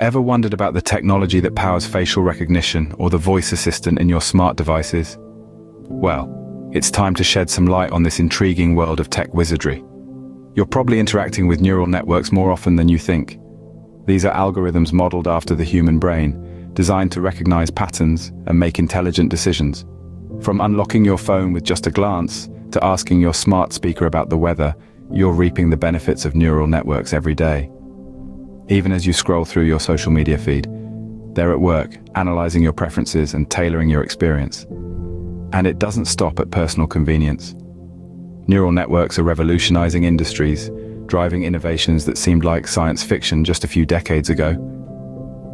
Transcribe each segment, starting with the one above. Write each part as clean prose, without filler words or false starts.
Ever wondered about the technology that powers facial recognition or the voice assistant in your smart devices? Well, it's time to shed some light on this intriguing world of tech wizardry. You're probably interacting with neural networks more often than you think. These are algorithms modeled after the human brain, designed to recognize patterns and make intelligent decisions. From unlocking your phone with just a glance to asking your smart speaker about the weather, you're reaping the benefits of neural networks every day. Even as you scroll through your social media feed, they're at work, analyzing your preferences and tailoring your experience. And it doesn't stop at personal convenience. Neural networks are revolutionizing industries, driving innovations that seemed like science fiction just a few decades ago.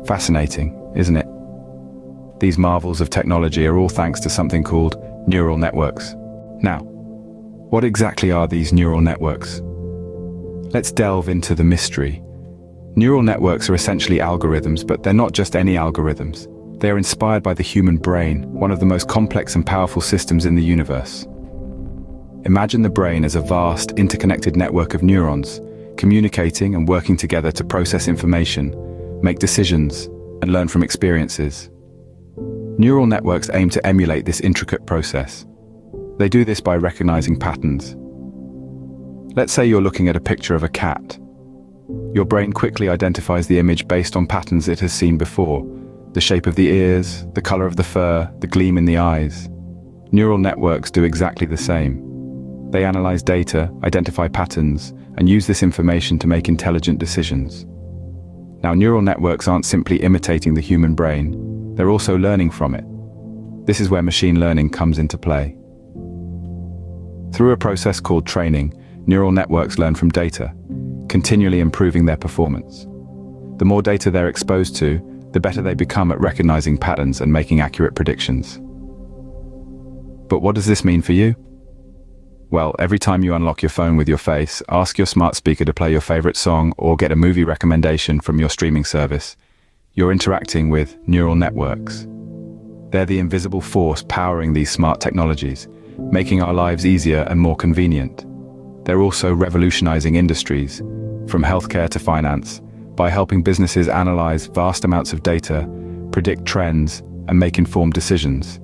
Fascinating, isn't it? These marvels of technology are all thanks to something called neural networks. Now, what exactly are these neural networks? Let's delve into the mystery. Neural networks are essentially algorithms, but they're not just any algorithms. They are inspired by the human brain, one of the most complex and powerful systems in the universe. Imagine the brain as a vast, interconnected network of neurons, communicating and working together to process information, make decisions, and learn from experiences. Neural networks aim to emulate this intricate process. They do this by recognizing patterns. Let's say you're looking at a picture of a cat. Your brain quickly identifies the image based on patterns it has seen before: the shape of the ears, the color of the fur, the gleam in the eyes. Neural networks do exactly the same. They analyze data, identify patterns, and use this information to make intelligent decisions. Now, neural networks aren't simply imitating the human brain, they're also learning from it. This is where machine learning comes into play. Through a process called training, neural networks learn from data, continually improving their performance. The more data they're exposed to, the better they become at recognizing patterns and making accurate predictions. But what does this mean for you? Well, every time you unlock your phone with your face, ask your smart speaker to play your favorite song, or get a movie recommendation from your streaming service, you're interacting with neural networks. They're the invisible force powering these smart technologies, making our lives easier and more convenient. They're also revolutionizing industries, from healthcare to finance, by helping businesses analyze vast amounts of data, predict trends, and make informed decisions.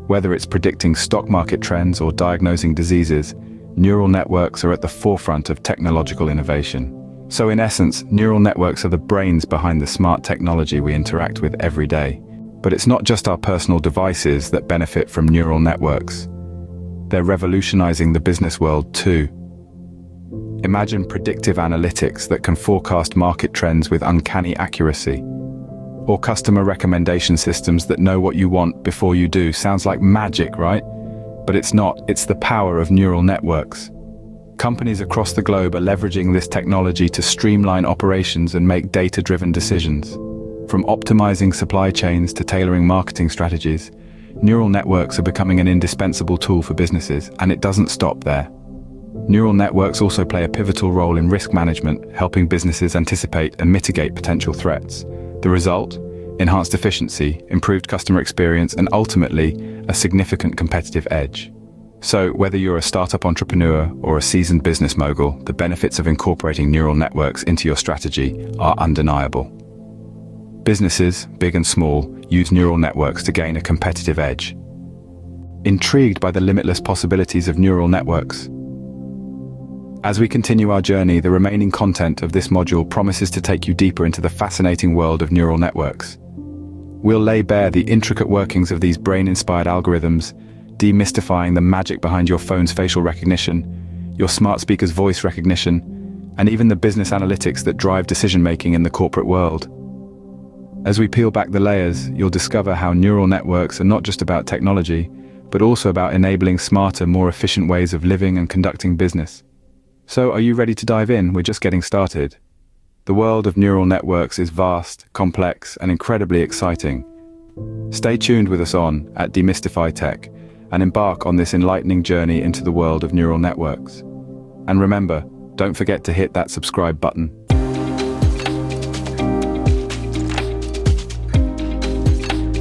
Whether it's predicting stock market trends or diagnosing diseases, neural networks are at the forefront of technological innovation. So in essence, neural networks are the brains behind the smart technology we interact with every day. But it's not just our personal devices that benefit from neural networks. They're revolutionizing the business world too. Imagine predictive analytics that can forecast market trends with uncanny accuracy. Or customer recommendation systems that know what you want before you do. Sounds like magic, right? But it's not. It's the power of neural networks. Companies across the globe are leveraging this technology to streamline operations and make data-driven decisions. From optimizing supply chains to tailoring marketing strategies, neural networks are becoming an indispensable tool for businesses, and it doesn't stop there. Neural networks also play a pivotal role in risk management, helping businesses anticipate and mitigate potential threats. The result? Enhanced efficiency, improved customer experience, and ultimately, a significant competitive edge. So, whether you're a startup entrepreneur or a seasoned business mogul, the benefits of incorporating neural networks into your strategy are undeniable. Businesses, big and small, use neural networks to gain a competitive edge. Intrigued by the limitless possibilities of neural networks? As we continue our journey, the remaining content of this module promises to take you deeper into the fascinating world of neural networks. We'll lay bare the intricate workings of these brain-inspired algorithms, demystifying the magic behind your phone's facial recognition, your smart speaker's voice recognition, and even the business analytics that drive decision-making in the corporate world. As we peel back the layers, you'll discover how neural networks are not just about technology, but also about enabling smarter, more efficient ways of living and conducting business. So, are you ready to dive in? We're just getting started. The world of neural networks is vast, complex, and incredibly exciting. Stay tuned with us on at Demystify Tech and embark on this enlightening journey into the world of neural networks. And remember, don't forget to hit that subscribe button.